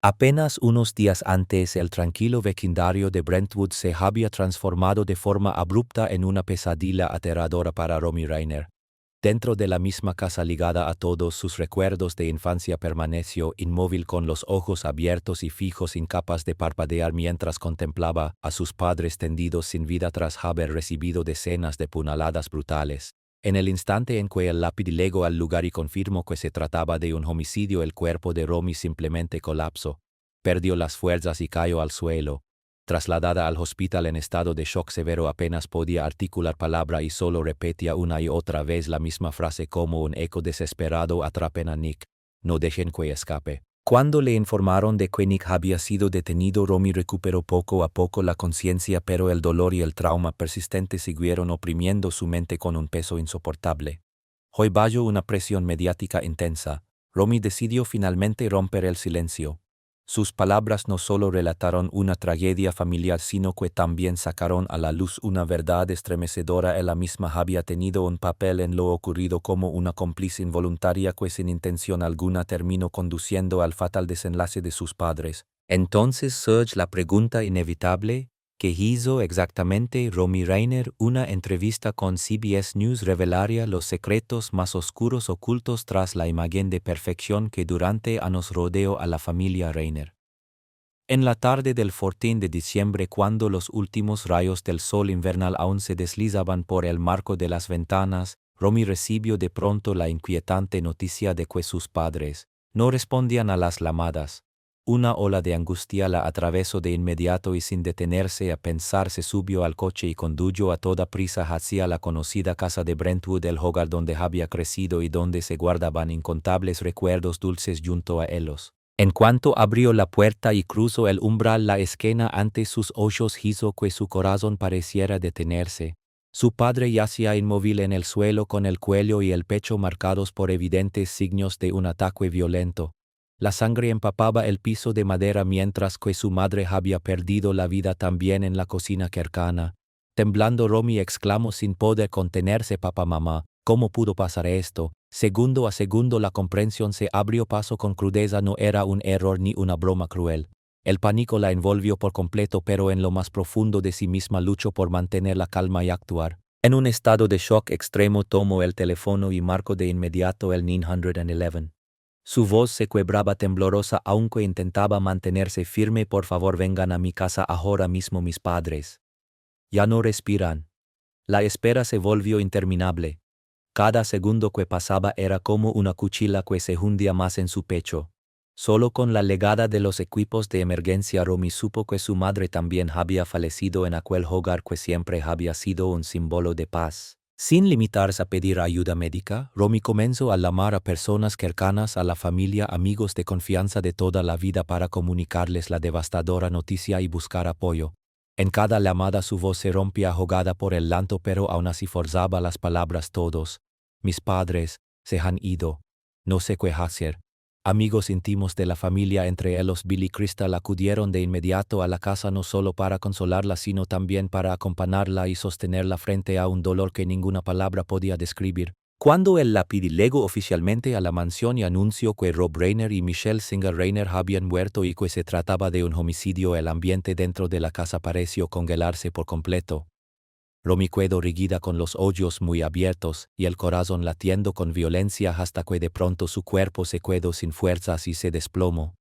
Apenas unos días antes, el tranquilo vecindario de Brentwood se había transformado de forma abrupta en una pesadilla aterradora para Romy Rainer. Dentro de la misma casa ligada a todos sus recuerdos de infancia permaneció inmóvil con los ojos abiertos y fijos, incapaz de parpadear mientras contemplaba a sus padres tendidos sin vida tras haber recibido decenas de puñaladas brutales. En el instante en que el lápiz llegó al lugar y confirmó que se trataba de un homicidio, el cuerpo de Romy simplemente colapsó. Perdió las fuerzas y cayó al suelo. Trasladada al hospital en estado de shock severo, apenas podía articular palabra y solo repetía una y otra vez la misma frase como un eco desesperado: atrapen a Nick, no dejen que escape. Cuando le informaron de que Nick había sido detenido, Romy recuperó poco a poco la conciencia, pero el dolor y el trauma persistente siguieron oprimiendo su mente con un peso insoportable. Hoy bajo una presión mediática intensa, Romy decidió finalmente romper el silencio. Sus palabras no solo relataron una tragedia familiar, sino que también sacaron a la luz una verdad estremecedora. Ella misma había tenido un papel en lo ocurrido como una cómplice involuntaria que sin intención alguna terminó conduciendo al fatal desenlace de sus padres. Entonces surge la pregunta inevitable: ¿qué hizo exactamente Romy Rainer? Una entrevista con CBS News revelaría los secretos más oscuros ocultos tras la imagen de perfección que durante años rodeó a la familia Rainer. En la tarde del 14 de diciembre, cuando los últimos rayos del sol invernal aún se deslizaban por el marco de las ventanas, Romy recibió de pronto la inquietante noticia de que sus padres no respondían a las llamadas. Una ola de angustia la atravesó de inmediato y sin detenerse a pensar se subió al coche y condujo a toda prisa hacia la conocida casa de Brentwood, el hogar donde había crecido y donde se guardaban incontables recuerdos dulces junto a ellos. En cuanto abrió la puerta y cruzó el umbral, la escena ante sus ojos hizo que su corazón pareciera detenerse. Su padre yacía inmóvil en el suelo con el cuello y el pecho marcados por evidentes signos de un ataque violento. La sangre empapaba el piso de madera mientras que su madre había perdido la vida también en la cocina cercana. Temblando, Romy exclamó sin poder contenerse: «Papá, mamá, ¿cómo pudo pasar esto?». Segundo a segundo la comprensión se abrió paso con crudeza: no era un error ni una broma cruel. El pánico la envolvió por completo, pero en lo más profundo de sí misma luchó por mantener la calma y actuar. En un estado de shock extremo tomó el teléfono y marcó de inmediato el 911. Su voz se quebraba temblorosa aunque intentaba mantenerse firme: «Por favor, vengan a mi casa ahora mismo, mis padres ya no respiran». La espera se volvió interminable. Cada segundo que pasaba era como una cuchilla que se hundía más en su pecho. Solo con la llegada de los equipos de emergencia, Romy supo que su madre también había fallecido en aquel hogar que siempre había sido un símbolo de paz. Sin limitarse a pedir ayuda médica, Romy comenzó a llamar a personas cercanas a la familia, amigos de confianza de toda la vida, para comunicarles la devastadora noticia y buscar apoyo. En cada llamada su voz se rompía ahogada por el llanto, pero aún así forzaba las palabras: «Todos mis padres se han ido, no sé qué hacer». Amigos íntimos de la familia, entre ellos Bill y Crystal, acudieron de inmediato a la casa no solo para consolarla, sino también para acompañarla y sostenerla frente a un dolor que ninguna palabra podía describir. Cuando el lápiz llegó oficialmente a la mansión y anunció que Rob Rainer y Michelle Singer Rainer habían muerto y que se trataba de un homicidio, el ambiente dentro de la casa pareció congelarse por completo. Romy quedó rígida, con los ojos muy abiertos y el corazón latiendo con violencia, hasta que de pronto su cuerpo se quedó sin fuerzas y se desplomó.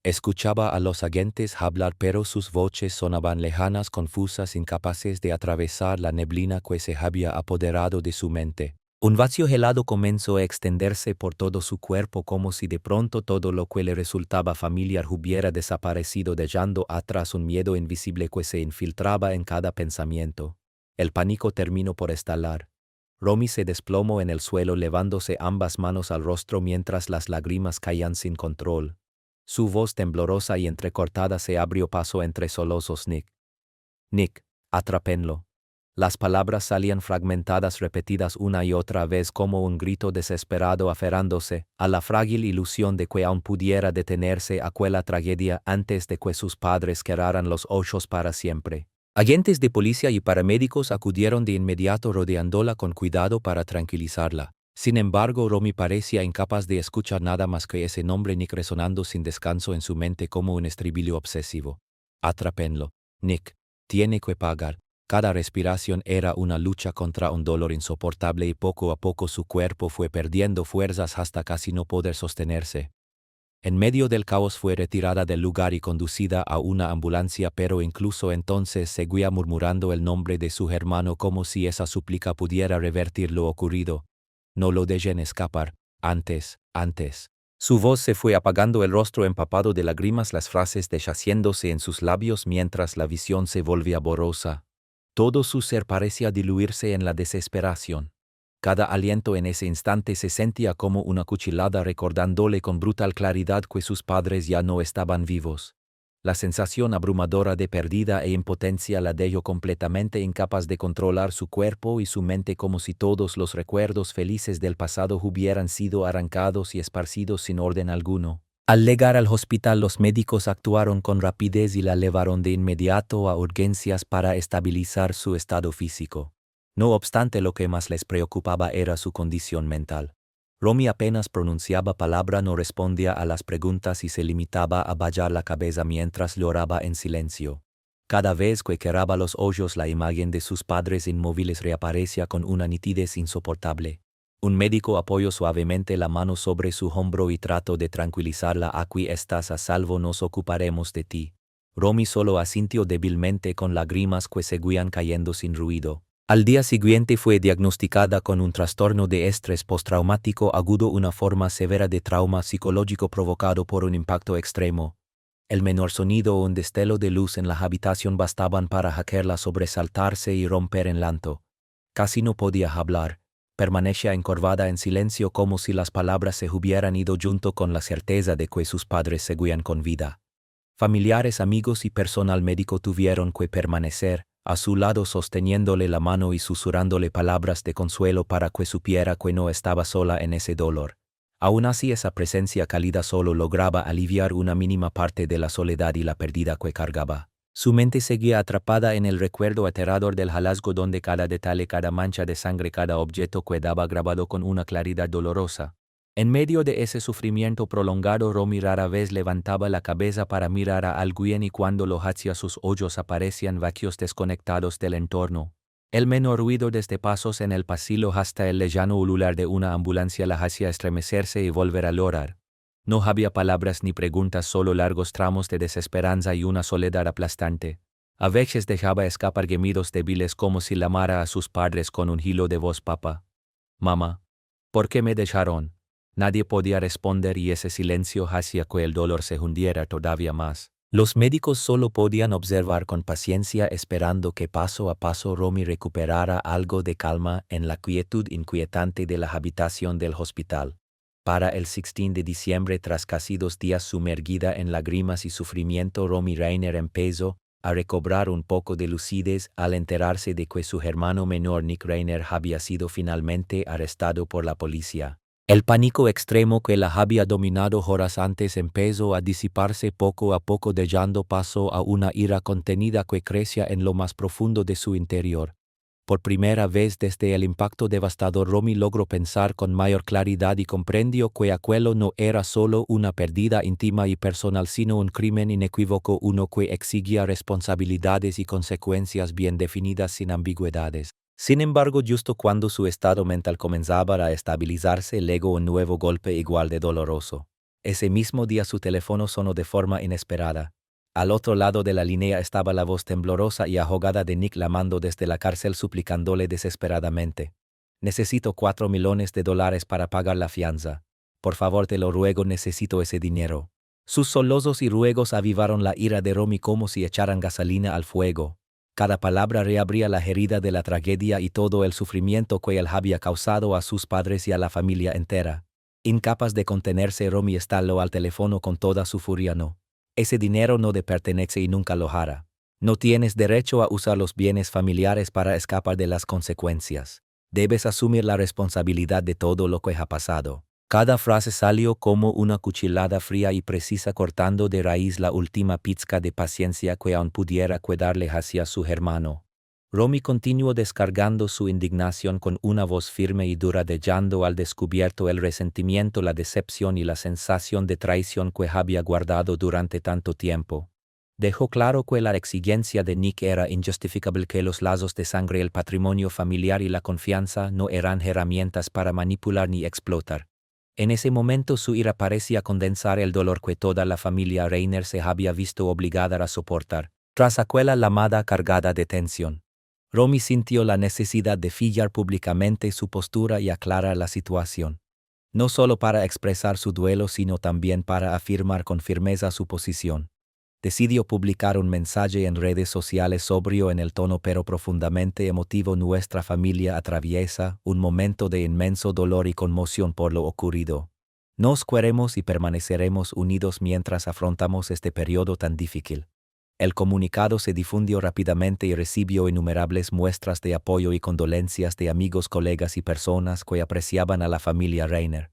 Escuchaba a los agentes hablar, pero sus voces sonaban lejanas, confusas, incapaces de atravesar la neblina que se había apoderado de su mente. Un vacío helado comenzó a extenderse por todo su cuerpo, como si de pronto todo lo que le resultaba familiar hubiera desaparecido, dejando atrás un miedo invisible que se infiltraba en cada pensamiento. El pánico terminó por estallar. Romy se desplomó en el suelo, llevándose ambas manos al rostro mientras las lágrimas caían sin control. Su voz temblorosa y entrecortada se abrió paso entre sollozos: «Nick, Nick, atrápenlo». Las palabras salían fragmentadas, repetidas una y otra vez como un grito desesperado, aferrándose a la frágil ilusión de que aún pudiera detenerse aquella tragedia antes de que sus padres cerraran los ojos para siempre. Agentes de policía y paramédicos acudieron de inmediato, rodeándola con cuidado para tranquilizarla. Sin embargo, Romy parecía incapaz de escuchar nada más que ese nombre Nick resonando sin descanso en su mente como un estribillo obsesivo. Atrápenlo, Nick. Tiene que pagar. Cada respiración era una lucha contra un dolor insoportable y poco a poco su cuerpo fue perdiendo fuerzas hasta casi no poder sostenerse. En medio del caos fue retirada del lugar y conducida a una ambulancia, pero incluso entonces seguía murmurando el nombre de su hermano como si esa súplica pudiera revertir lo ocurrido. No lo dejen escapar, antes. Su voz se fue apagando, el rostro empapado de lágrimas, las frases deshaciéndose en sus labios mientras la visión se volvía borrosa. Todo su ser parecía diluirse en la desesperación. Cada aliento en ese instante se sentía como una cuchillada recordándole con brutal claridad que sus padres ya no estaban vivos. La sensación abrumadora de pérdida e impotencia la dejó completamente incapaz de controlar su cuerpo y su mente, como si todos los recuerdos felices del pasado hubieran sido arrancados y esparcidos sin orden alguno. Al llegar al hospital, los médicos actuaron con rapidez y la llevaron de inmediato a urgencias para estabilizar su estado físico. No obstante, lo que más les preocupaba era su condición mental. Romy apenas pronunciaba palabra, no respondía a las preguntas y se limitaba a bajar la cabeza mientras lloraba en silencio. Cada vez que cerraba los ojos, la imagen de sus padres inmóviles reaparecía con una nitidez insoportable. Un médico apoyó suavemente la mano sobre su hombro y trató de tranquilizarla. Aquí estás a salvo, nos ocuparemos de ti. Romy solo asintió débilmente con lágrimas que seguían cayendo sin ruido. Al día siguiente fue diagnosticada con un trastorno de estrés postraumático agudo, una forma severa de trauma psicológico provocado por un impacto extremo. El menor sonido o un destello de luz en la habitación bastaban para hacerla sobresaltarse y romper en llanto. Casi no podía hablar. Permanecía encorvada en silencio como si las palabras se hubieran ido junto con la certeza de que sus padres seguían con vida. Familiares, amigos y personal médico tuvieron que permanecer a su lado, sosteniéndole la mano y susurrándole palabras de consuelo para que supiera que no estaba sola en ese dolor. Aún así, esa presencia cálida solo lograba aliviar una mínima parte de la soledad y la pérdida que cargaba. Su mente seguía atrapada en el recuerdo aterrador del hallazgo, donde cada detalle, cada mancha de sangre, cada objeto quedaba grabado con una claridad dolorosa. En medio de ese sufrimiento prolongado, Romy rara vez levantaba la cabeza para mirar a alguien, y cuando lo hacía sus ojos aparecían vacíos, desconectados del entorno. El menor ruido, desde pasos en el pasillo hasta el lejano ulular de una ambulancia, la hacía estremecerse y volver a llorar. No había palabras ni preguntas, solo largos tramos de desesperanza y una soledad aplastante. A veces dejaba escapar gemidos débiles como si llamara a sus padres con un hilo de voz: papá, mamá, ¿por qué me dejaron? Nadie podía responder y ese silencio hacía que el dolor se hundiera todavía más. Los médicos solo podían observar con paciencia, esperando que paso a paso Romy recuperara algo de calma en la quietud inquietante de la habitación del hospital. Para el 16 de diciembre, tras casi 2 días sumergida en lágrimas y sufrimiento, Romy Rainer empezó a recobrar un poco de lucidez al enterarse de que su hermano menor Nick Rainer había sido finalmente arrestado por la policía. El pánico extremo que la había dominado horas antes empezó a disiparse poco a poco, dando paso a una ira contenida que crecía en lo más profundo de su interior. Por primera vez desde el impacto devastador, Romy logró pensar con mayor claridad y comprendió que aquello no era solo una pérdida íntima y personal, sino un crimen inequívoco, uno que exigía responsabilidades y consecuencias bien definidas, sin ambigüedades. Sin embargo, justo cuando su estado mental comenzaba a estabilizarse, llegó un nuevo golpe igual de doloroso. Ese mismo día su teléfono sonó de forma inesperada. Al otro lado de la línea estaba la voz temblorosa y ahogada de Nick, llamando desde la cárcel, suplicándole desesperadamente: necesito $4 millones para pagar la fianza. Por favor, te lo ruego, necesito ese dinero. Sus sollozos y ruegos avivaron la ira de Romy como si echaran gasolina al fuego. Cada palabra reabría la herida de la tragedia y todo el sufrimiento que él había causado a sus padres y a la familia entera. Incapaz de contenerse, Romy estalló al teléfono con toda su furia. No. Ese dinero no te pertenece y nunca lo hará. No tienes derecho a usar los bienes familiares para escapar de las consecuencias. Debes asumir la responsabilidad de todo lo que ha pasado. Cada frase salió como una cuchillada fría y precisa, cortando de raíz la última pizca de paciencia que aún pudiera quedarle hacia su hermano. Romy continuó descargando su indignación con una voz firme y dura, dejando al descubierto el resentimiento, la decepción y la sensación de traición que había guardado durante tanto tiempo. Dejó claro que la exigencia de Nick era injustificable, que los lazos de sangre, el patrimonio familiar y la confianza no eran herramientas para manipular ni explotar. En ese momento su ira parecía condensar el dolor que toda la familia Rainer se había visto obligada a soportar, tras aquella llamada cargada de tensión. Romy sintió la necesidad de fijar públicamente su postura y aclarar la situación, no solo para expresar su duelo, sino también para afirmar con firmeza su posición. Decidió publicar un mensaje en redes sociales sobrio en el tono pero profundamente emotivo: nuestra familia atraviesa un momento de inmenso dolor y conmoción por lo ocurrido. Nos queremos y permaneceremos unidos mientras afrontamos este periodo tan difícil. El comunicado se difundió rápidamente y recibió innumerables muestras de apoyo y condolencias de amigos, colegas y personas que apreciaban a la familia Rainer.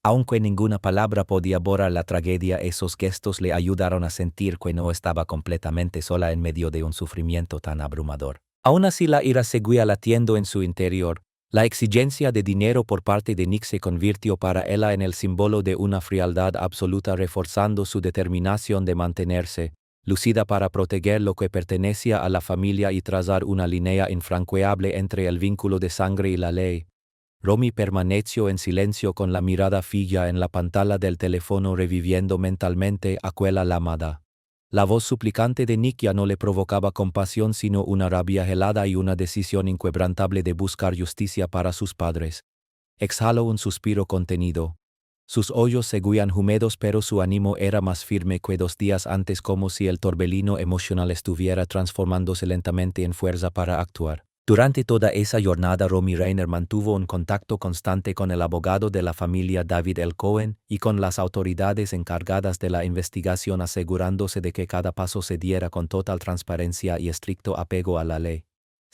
Aunque ninguna palabra podía borrar la tragedia, esos gestos le ayudaron a sentir que no estaba completamente sola en medio de un sufrimiento tan abrumador. Aún así, la ira seguía latiendo en su interior. La exigencia de dinero por parte de Nick se convirtió para ella en el símbolo de una frialdad absoluta, reforzando su determinación de mantenerse lucida para proteger lo que pertenecía a la familia y trazar una línea infranqueable entre el vínculo de sangre y la ley. Romy permaneció en silencio, con la mirada fija en la pantalla del teléfono, reviviendo mentalmente aquella llamada. La voz suplicante de Nick ya no le provocaba compasión, sino una rabia helada y una decisión inquebrantable de buscar justicia para sus padres. Exhaló un suspiro contenido. Sus ojos seguían húmedos, pero su ánimo era más firme que 2 días antes, como si el torbellino emocional estuviera transformándose lentamente en fuerza para actuar. Durante toda esa jornada, Romy Rainer mantuvo un contacto constante con el abogado de la familia, David L. Cohen, y con las autoridades encargadas de la investigación, asegurándose de que cada paso se diera con total transparencia y estricto apego a la ley.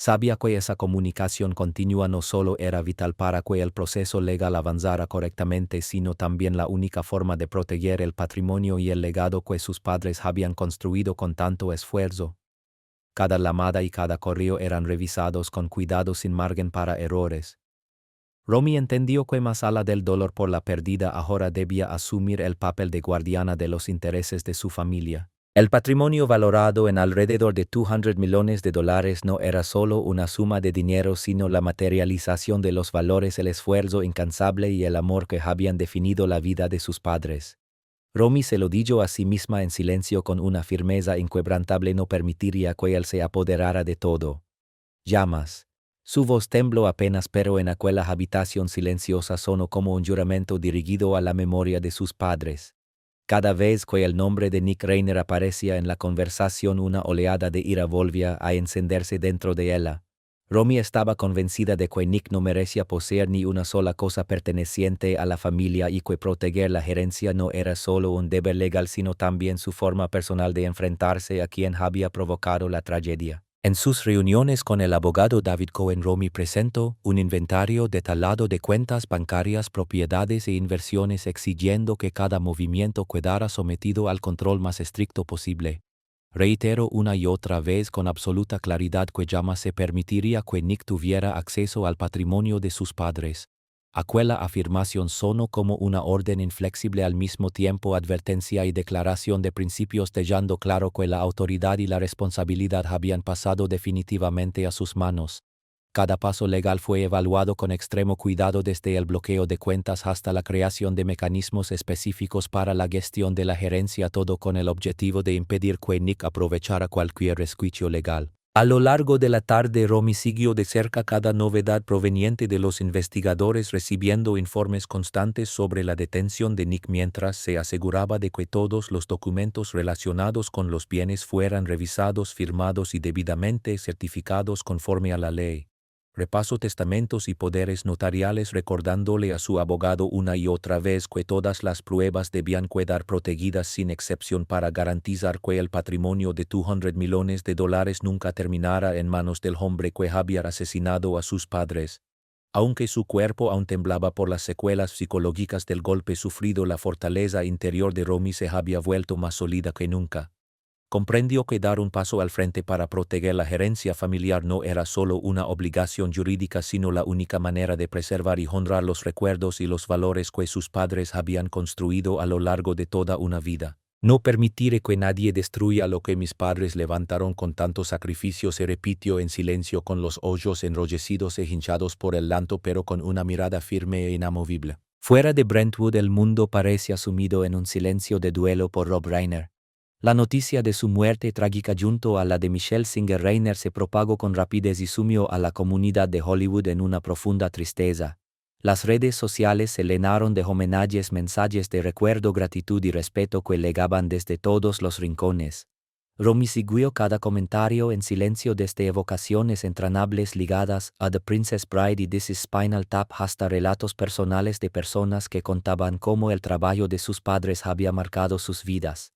Sabía que esa comunicación continua no solo era vital para que el proceso legal avanzara correctamente, sino también la única forma de proteger el patrimonio y el legado que sus padres habían construido con tanto esfuerzo. Cada llamada y cada correo eran revisados con cuidado, sin margen para errores. Romy entendió que, más allá del dolor por la pérdida, ahora debía asumir el papel de guardiana de los intereses de su familia. El patrimonio, valorado en alrededor de $200 millones, no era solo una suma de dinero, sino la materialización de los valores, el esfuerzo incansable y el amor que habían definido la vida de sus padres. Romy se lo dijo a sí misma en silencio, con una firmeza inquebrantable: no permitiría que él se apoderara de todo. Llamas. Su voz tembló apenas, pero en aquella habitación silenciosa sonó como un juramento dirigido a la memoria de sus padres. Cada vez que el nombre de Nick Rainer aparecía en la conversación, una oleada de ira volvía a encenderse dentro de ella. Romy estaba convencida de que Nick no merecía poseer ni una sola cosa perteneciente a la familia, y que proteger la herencia no era solo un deber legal, sino también su forma personal de enfrentarse a quien había provocado la tragedia. En sus reuniones con el abogado David Cohen, Romy presentó un inventario detallado de cuentas bancarias, propiedades e inversiones, exigiendo que cada movimiento quedara sometido al control más estricto posible. Reiteró una y otra vez con absoluta claridad que jamás se permitiría que Nick tuviera acceso al patrimonio de sus padres. Aquella afirmación sonó como una orden inflexible, al mismo tiempo advertencia y declaración de principios, dejando claro que la autoridad y la responsabilidad habían pasado definitivamente a sus manos. Cada paso legal fue evaluado con extremo cuidado, desde el bloqueo de cuentas hasta la creación de mecanismos específicos para la gestión de la gerencia, todo con el objetivo de impedir que Nick aprovechara cualquier resquicio legal. A lo largo de la tarde, Romy siguió de cerca cada novedad proveniente de los investigadores, recibiendo informes constantes sobre la detención de Nick, mientras se aseguraba de que todos los documentos relacionados con los bienes fueran revisados, firmados y debidamente certificados conforme a la ley. Repasó testamentos y poderes notariales, recordándole a su abogado una y otra vez que todas las pruebas debían quedar protegidas sin excepción, para garantizar que el patrimonio de $200 millones nunca terminara en manos del hombre que había asesinado a sus padres. Aunque su cuerpo aún temblaba por las secuelas psicológicas del golpe sufrido, la fortaleza interior de Romy se había vuelto más sólida que nunca. Comprendió que dar un paso al frente para proteger la gerencia familiar no era solo una obligación jurídica sino la única manera de preservar y honrar los recuerdos y los valores que sus padres habían construido a lo largo de toda una vida. No permitiré que nadie destruya lo que mis padres levantaron con tanto sacrificio, se repitió en silencio con los ojos enrollecidos e hinchados por el llanto pero con una mirada firme e inamovible. Fuera de Brentwood el mundo parecía sumido en un silencio de duelo por Rob Reiner. La noticia de su muerte trágica junto a la de Michelle Singer Reiner se propagó con rapidez y sumió a la comunidad de Hollywood en una profunda tristeza. Las redes sociales se llenaron de homenajes, mensajes de recuerdo, gratitud y respeto que llegaban desde todos los rincones. Romy siguió cada comentario en silencio, desde evocaciones entrañables ligadas a The Princess Bride y This is Spinal Tap hasta relatos personales de personas que contaban cómo el trabajo de sus padres había marcado sus vidas.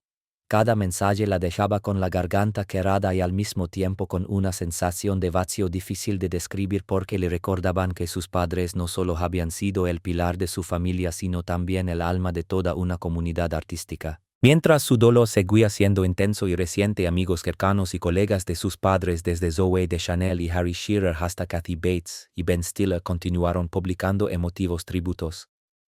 Cada mensaje la dejaba con la garganta quebrada y al mismo tiempo con una sensación de vacío difícil de describir porque le recordaban que sus padres no solo habían sido el pilar de su familia sino también el alma de toda una comunidad artística. Mientras su dolor seguía siendo intenso y reciente, amigos cercanos y colegas de sus padres desde Zooey Deschanel y Harry Shearer hasta Kathy Bates y Ben Stiller continuaron publicando emotivos tributos.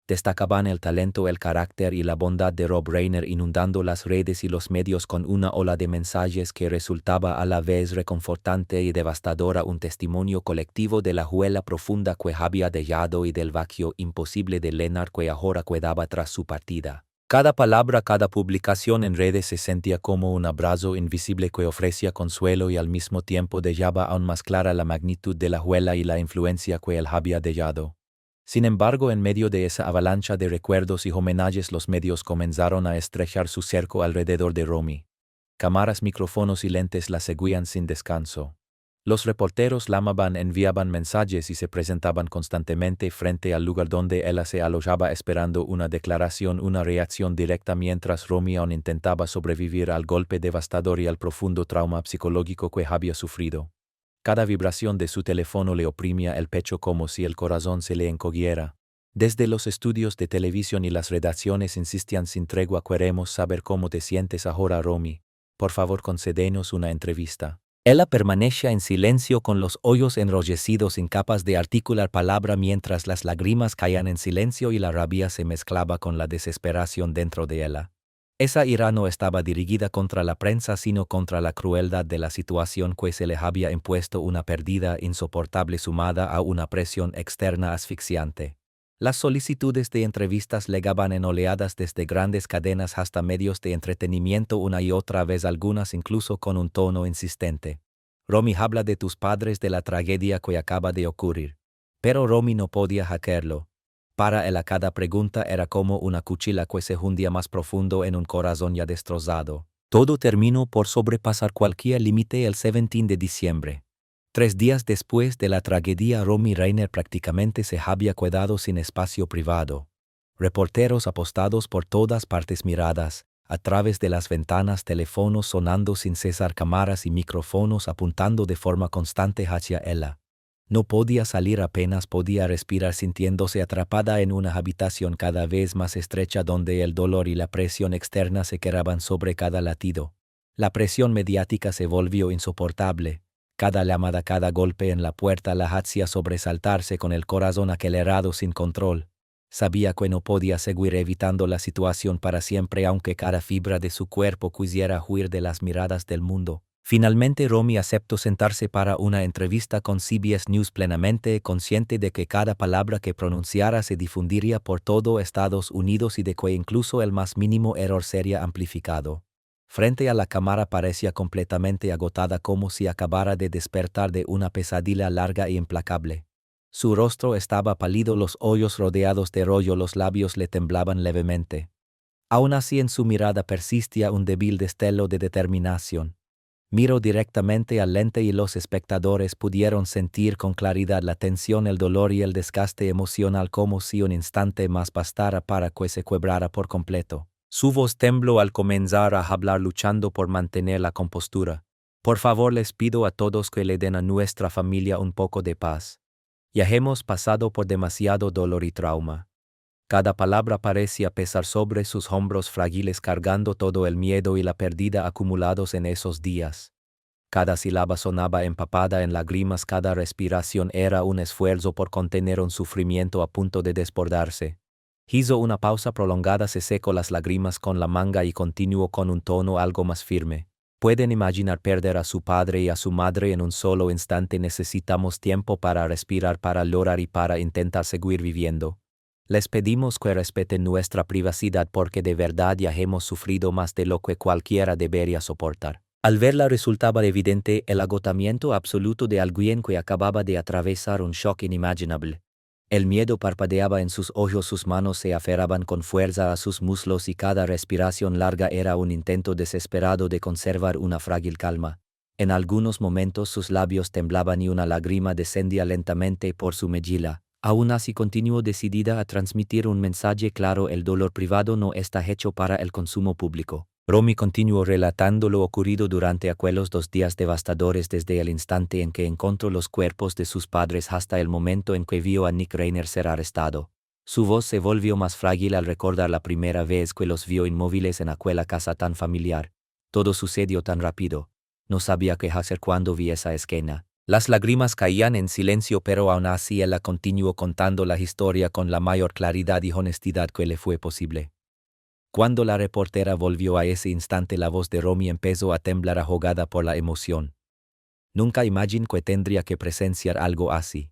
Destacaban el talento, el carácter y la bondad de Rob Reiner, inundando las redes y los medios con una ola de mensajes que resultaba a la vez reconfortante y devastadora, un testimonio colectivo de la huella profunda que había dejado y del vacío imposible de llenar que ahora quedaba tras su partida. Cada palabra, cada publicación en redes se sentía como un abrazo invisible que ofrecía consuelo y al mismo tiempo dejaba aún más clara la magnitud de la huella y la influencia que él había dejado. Sin embargo, en medio de esa avalancha de recuerdos y homenajes, los medios comenzaron a estrechar su cerco alrededor de Romy. Cámaras, micrófonos y lentes la seguían sin descanso. Los reporteros la amaban, enviaban mensajes y se presentaban constantemente frente al lugar donde ella se alojaba esperando una declaración, una reacción directa, mientras Romy aún intentaba sobrevivir al golpe devastador y al profundo trauma psicológico que había sufrido. Cada vibración de su teléfono le oprimía el pecho como si el corazón se le encogiera. Desde los estudios de televisión y las redacciones insistían sin tregua: queremos saber cómo te sientes ahora, Romy. Por favor, concédenos una entrevista. Ella permanecía en silencio con los ojos enrojecidos, incapaz de articular palabra, mientras las lágrimas caían en silencio y la rabia se mezclaba con la desesperación dentro de ella. Esa ira no estaba dirigida contra la prensa sino contra la crueldad de la situación que se le había impuesto, una pérdida insoportable sumada a una presión externa asfixiante. Las solicitudes de entrevistas llegaban en oleadas desde grandes cadenas hasta medios de entretenimiento, una y otra vez, algunas incluso con un tono insistente. Romy, habla de tus padres, de la tragedia que acaba de ocurrir. Pero Romy no podía hacerlo. Para él cada pregunta era como una cuchilla que se hundía más profundo en un corazón ya destrozado. Todo terminó por sobrepasar cualquier límite el 17 de diciembre. 3 días después de la tragedia, Romy Reiner prácticamente se había quedado sin espacio privado. Reporteros apostados por todas partes, miradas a través de las ventanas, teléfonos sonando sin cesar, cámaras y micrófonos apuntando de forma constante hacia ella. No podía salir, apenas podía respirar, sintiéndose atrapada en una habitación cada vez más estrecha donde el dolor y la presión externa se quebraban sobre cada latido. La presión mediática se volvió insoportable. Cada llamada, cada golpe en la puerta la hacía sobresaltarse con el corazón acelerado sin control. Sabía que no podía seguir evitando la situación para siempre, aunque cada fibra de su cuerpo quisiera huir de las miradas del mundo. Finalmente Romy aceptó sentarse para una entrevista con CBS News, plenamente consciente de que cada palabra que pronunciara se difundiría por todo Estados Unidos y de que incluso el más mínimo error sería amplificado. Frente a la cámara parecía completamente agotada, como si acabara de despertar de una pesadilla larga e implacable. Su rostro estaba pálido, los ojos rodeados de rollo, los labios le temblaban levemente. Aún así en su mirada persistía un débil destello de determinación. Miró directamente al lente y los espectadores pudieron sentir con claridad la tensión, el dolor y el desgaste emocional, como si un instante más bastara para que se quebrara por completo. Su voz tembló al comenzar a hablar, luchando por mantener la compostura. Por favor, les pido a todos que le den a nuestra familia un poco de paz. Ya hemos pasado por demasiado dolor y trauma. Cada palabra parecía pesar sobre sus hombros frágiles, cargando todo el miedo y la pérdida acumulados en esos días. Cada sílaba sonaba empapada en lágrimas, cada respiración era un esfuerzo por contener un sufrimiento a punto de desbordarse. Hizo una pausa prolongada, se secó las lágrimas con la manga y continuó con un tono algo más firme. Pueden imaginar perder a su padre y a su madre en un solo instante. Necesitamos tiempo para respirar, para llorar y para intentar seguir viviendo. Les pedimos que respeten nuestra privacidad porque de verdad ya hemos sufrido más de lo que cualquiera debería soportar. Al verla resultaba evidente el agotamiento absoluto de alguien que acababa de atravesar un shock inimaginable. El miedo parpadeaba en sus ojos, sus manos se aferraban con fuerza a sus muslos y cada respiración larga era un intento desesperado de conservar una frágil calma. En algunos momentos sus labios temblaban y una lágrima descendía lentamente por su mejilla. Aún así continuó decidida a transmitir un mensaje claro: el dolor privado no está hecho para el consumo público. Romy continuó relatando lo ocurrido durante aquellos 2 días devastadores, desde el instante en que encontró los cuerpos de sus padres hasta el momento en que vio a Nick Rainer ser arrestado. Su voz se volvió más frágil al recordar la primera vez que los vio inmóviles en aquella casa tan familiar. Todo sucedió tan rápido. No sabía qué hacer cuando vi esa escena. Las lágrimas caían en silencio, pero aún así ella continuó contando la historia con la mayor claridad y honestidad que le fue posible. Cuando la reportera volvió a ese instante, la voz de Romy empezó a temblar, ahogada por la emoción. Nunca imaginé que tendría que presenciar algo así.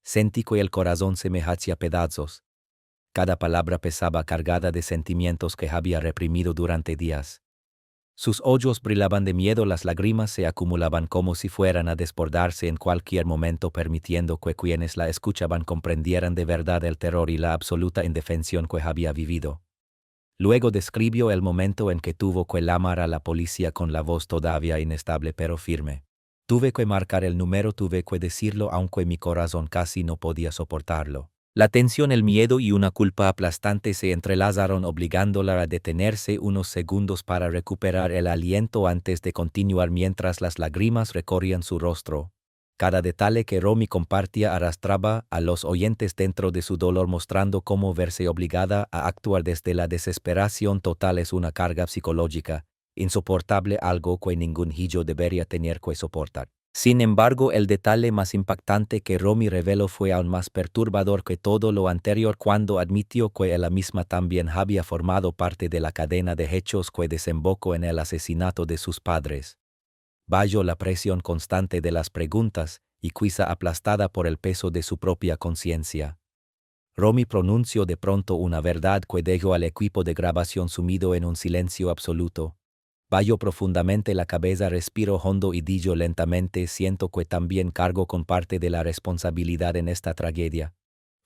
Sentí que el corazón se me hacía pedazos. Cada palabra pesaba, cargada de sentimientos que había reprimido durante días. Sus ojos brillaban de miedo, las lágrimas se acumulaban como si fueran a desbordarse en cualquier momento, permitiendo que quienes la escuchaban comprendieran de verdad el terror y la absoluta indefensión que había vivido. Luego describió el momento en que tuvo que llamar a la policía con la voz todavía inestable pero firme. Tuve que marcar el número, tuve que decirlo aunque mi corazón casi no podía soportarlo. La tensión, el miedo y una culpa aplastante se entrelazaron, obligándola a detenerse unos segundos para recuperar el aliento antes de continuar, mientras las lágrimas recorrían su rostro. Cada detalle que Romy compartía arrastraba a los oyentes dentro de su dolor, mostrando cómo verse obligada a actuar desde la desesperación total es una carga psicológica insoportable, algo que ningún hijo debería tener que soportar. Sin embargo, el detalle más impactante que Romy reveló fue aún más perturbador que todo lo anterior, cuando admitió que ella misma también había formado parte de la cadena de hechos que desembocó en el asesinato de sus padres. Bajo la presión constante de las preguntas, y quizá aplastada por el peso de su propia conciencia, Romy pronunció de pronto una verdad que dejó al equipo de grabación sumido en un silencio absoluto. Bajó profundamente la cabeza, respiró hondo y dijo lentamente: siento que también cargo con parte de la responsabilidad en esta tragedia.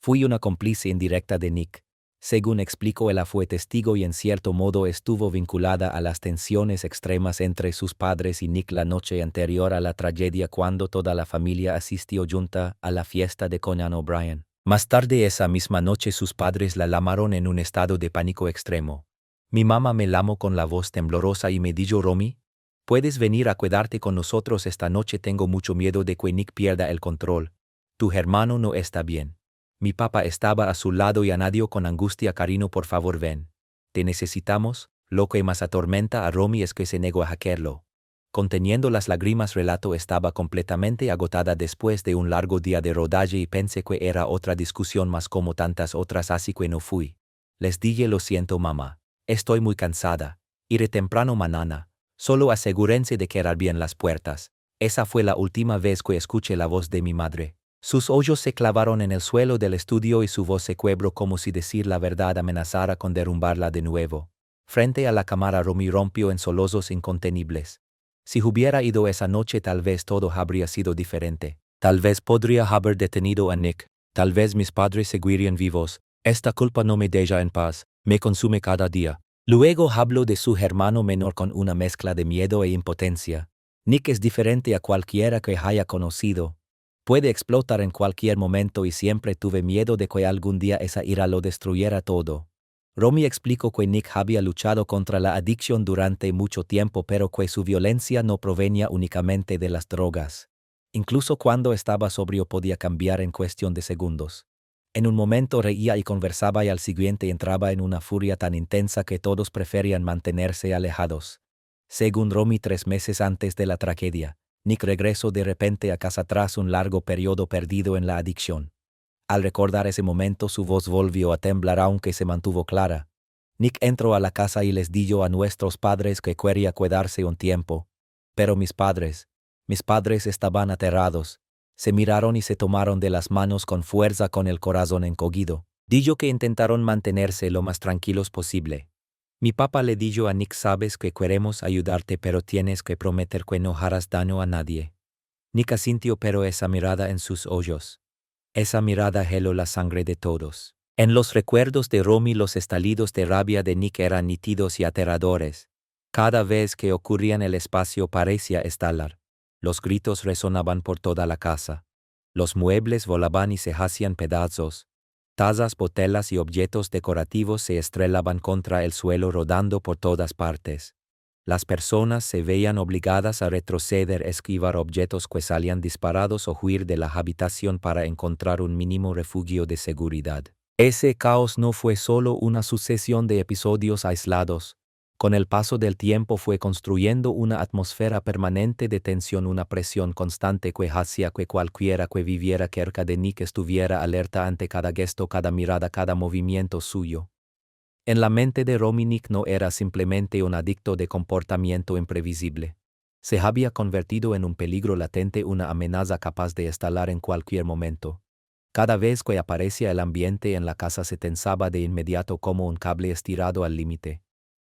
Fui una cómplice indirecta de Nick. Según explicó, ella fue testigo y en cierto modo estuvo vinculada a las tensiones extremas entre sus padres y Nick la noche anterior a la tragedia, cuando toda la familia asistió junta a la fiesta de Conan O'Brien. Más tarde esa misma noche sus padres la llamaron en un estado de pánico extremo. Mi mamá me llamó con la voz temblorosa y me dijo: Romy, ¿puedes venir a quedarte con nosotros esta noche? Tengo mucho miedo de que Nick pierda el control. Tu hermano no está bien. Mi papá estaba a su lado y añadió con angustia: Carino, por favor ven. Te necesitamos. Lo que más atormenta a Romy es que se negó a hacerlo. Conteniendo las lágrimas, relató: estaba completamente agotada después de un largo día de rodaje y pensé que era otra discusión más como tantas otras, así que no fui. Les dije: lo siento mamá. Estoy muy cansada. Iré temprano mañana. Solo asegúrense de cerrar bien las puertas. Esa fue la última vez que escuché la voz de mi madre. Sus ojos se clavaron en el suelo del estudio y su voz se quebró como si decir la verdad amenazara con derrumbarla de nuevo. Frente a la cámara, Romy rompió en sollozos incontenibles. Si hubiera ido esa noche, tal vez todo habría sido diferente. Tal vez podría haber detenido a Nick. Tal vez mis padres seguirían vivos. Esta culpa no me deja en paz. Me consume cada día. Luego habló de su hermano menor con una mezcla de miedo e impotencia. Nick es diferente a cualquiera que haya conocido. Puede explotar en cualquier momento y siempre tuve miedo de que algún día esa ira lo destruyera todo. Romy explicó que Nick había luchado contra la adicción durante mucho tiempo, pero que su violencia no provenía únicamente de las drogas. Incluso cuando estaba sobrio podía cambiar en cuestión de segundos. En un momento reía y conversaba y al siguiente entraba en una furia tan intensa que todos preferían mantenerse alejados. Según Romy, 3 meses antes de la tragedia, Nick regresó de repente a casa tras un largo periodo perdido en la adicción. Al recordar ese momento su voz volvió a temblar aunque se mantuvo clara. Nick entró a la casa y les dijo a nuestros padres que quería quedarse un tiempo. Pero mis padres estaban aterrados. Se miraron y se tomaron de las manos con fuerza con el corazón encogido. Dijo que intentaron mantenerse lo más tranquilos posible. Mi papá le dijo a Nick: sabes que queremos ayudarte pero tienes que prometer que no harás daño a nadie. Nick asintió, pero esa mirada en sus ojos. Esa mirada heló la sangre de todos. En los recuerdos de Romy los estallidos de rabia de Nick eran nítidos y aterradores. Cada vez que ocurrían el espacio parecía estallar. Los gritos resonaban por toda la casa. Los muebles volaban y se hacían pedazos. Tazas, botellas y objetos decorativos se estrellaban contra el suelo rodando por todas partes. Las personas se veían obligadas a retroceder, esquivar objetos que salían disparados o huir de la habitación para encontrar un mínimo refugio de seguridad. Ese caos no fue solo una sucesión de episodios aislados. Con el paso del tiempo fue construyendo una atmósfera permanente de tensión, una presión constante que hacía que cualquiera que viviera cerca de Nick estuviera alerta ante cada gesto, cada mirada, cada movimiento suyo. En la mente de Romy, Nick no era simplemente un adicto de comportamiento imprevisible. Se había convertido en un peligro latente, una amenaza capaz de estallar en cualquier momento. Cada vez que aparecía el ambiente en la casa se tensaba de inmediato como un cable estirado al límite.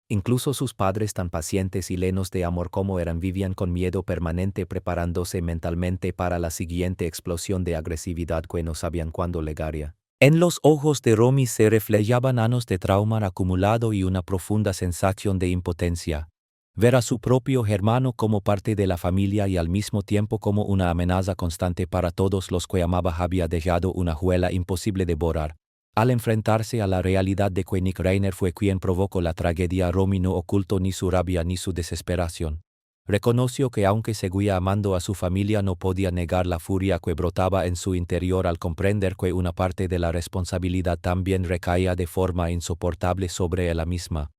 Incluso sus padres, tan pacientes y llenos de amor como eran, vivían con miedo permanente, preparándose mentalmente para la siguiente explosión de agresividad que no sabían cuándo llegaría. En los ojos de Romy se reflejaban años de trauma acumulado y una profunda sensación de impotencia. Ver a su propio hermano como parte de la familia y al mismo tiempo como una amenaza constante para todos los que amaba había dejado una huella imposible de borrar. Al enfrentarse a la realidad de que Nick Reiner fue quien provocó la tragedia, Romy no ocultó ni su rabia ni su desesperación. Reconoció que aunque seguía amando a su familia no podía negar la furia que brotaba en su interior al comprender que una parte de la responsabilidad también recaía de forma insoportable sobre ella misma.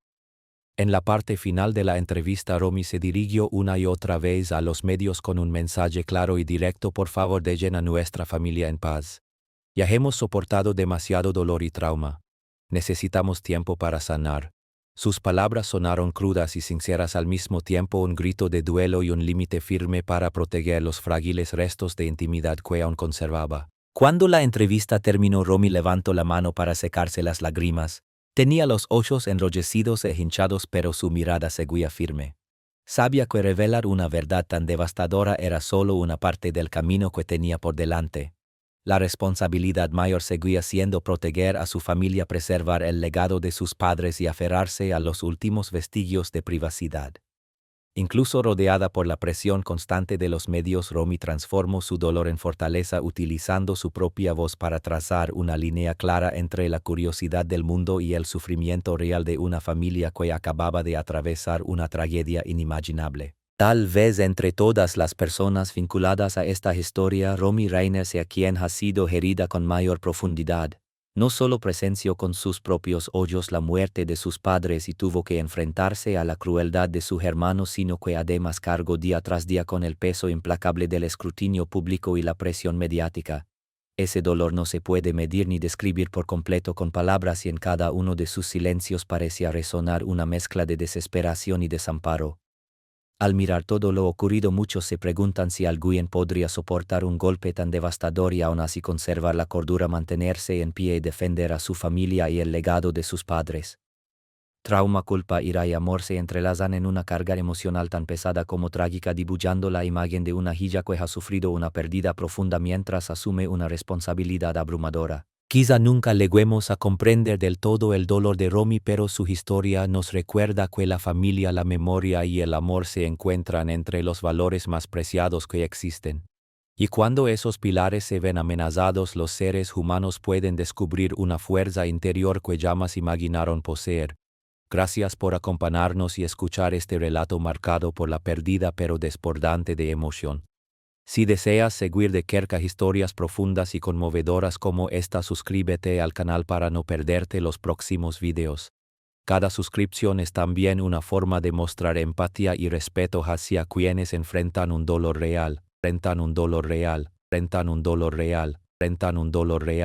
En la parte final de la entrevista, Romy se dirigió una y otra vez a los medios con un mensaje claro y directo: por favor, dejen a nuestra familia en paz. Ya hemos soportado demasiado dolor y trauma. Necesitamos tiempo para sanar. Sus palabras sonaron crudas y sinceras al mismo tiempo, un grito de duelo y un límite firme para proteger los frágiles restos de intimidad que aún conservaba. Cuando la entrevista terminó, Romy levantó la mano para secarse las lágrimas. Tenía los ojos enrojecidos e hinchados, pero su mirada seguía firme. Sabía que revelar una verdad tan devastadora era solo una parte del camino que tenía por delante. La responsabilidad mayor seguía siendo proteger a su familia, preservar el legado de sus padres y aferrarse a los últimos vestigios de privacidad. Incluso rodeada por la presión constante de los medios, Romy transformó su dolor en fortaleza, utilizando su propia voz para trazar una línea clara entre la curiosidad del mundo y el sufrimiento real de una familia que acababa de atravesar una tragedia inimaginable. Tal vez entre todas las personas vinculadas a esta historia, Romy Reiner sea quien ha sido herida con mayor profundidad. No solo presenció con sus propios ojos la muerte de sus padres y tuvo que enfrentarse a la crueldad de su hermano, sino que además cargó día tras día con el peso implacable del escrutinio público y la presión mediática. Ese dolor no se puede medir ni describir por completo con palabras, y en cada uno de sus silencios parecía resonar una mezcla de desesperación y desamparo. Al mirar todo lo ocurrido, muchos se preguntan si alguien podría soportar un golpe tan devastador y aún así conservar la cordura, mantenerse en pie y defender a su familia y el legado de sus padres. Trauma, culpa, ira y amor se entrelazan en una carga emocional tan pesada como trágica, dibujando la imagen de una hija que ha sufrido una pérdida profunda mientras asume una responsabilidad abrumadora. Quizá nunca lleguemos a comprender del todo el dolor de Romy, pero su historia nos recuerda que la familia, la memoria y el amor se encuentran entre los valores más preciados que existen. Y cuando esos pilares se ven amenazados, los seres humanos pueden descubrir una fuerza interior que jamás imaginaron poseer. Gracias por acompañarnos y escuchar este relato marcado por la pérdida pero desbordante de emoción. Si deseas seguir de cerca historias profundas y conmovedoras como esta, suscríbete al canal para no perderte los próximos videos. Cada suscripción es también una forma de mostrar empatía y respeto hacia quienes enfrentan un dolor real, enfrentan un dolor real, enfrentan un dolor real, enfrentan un dolor real.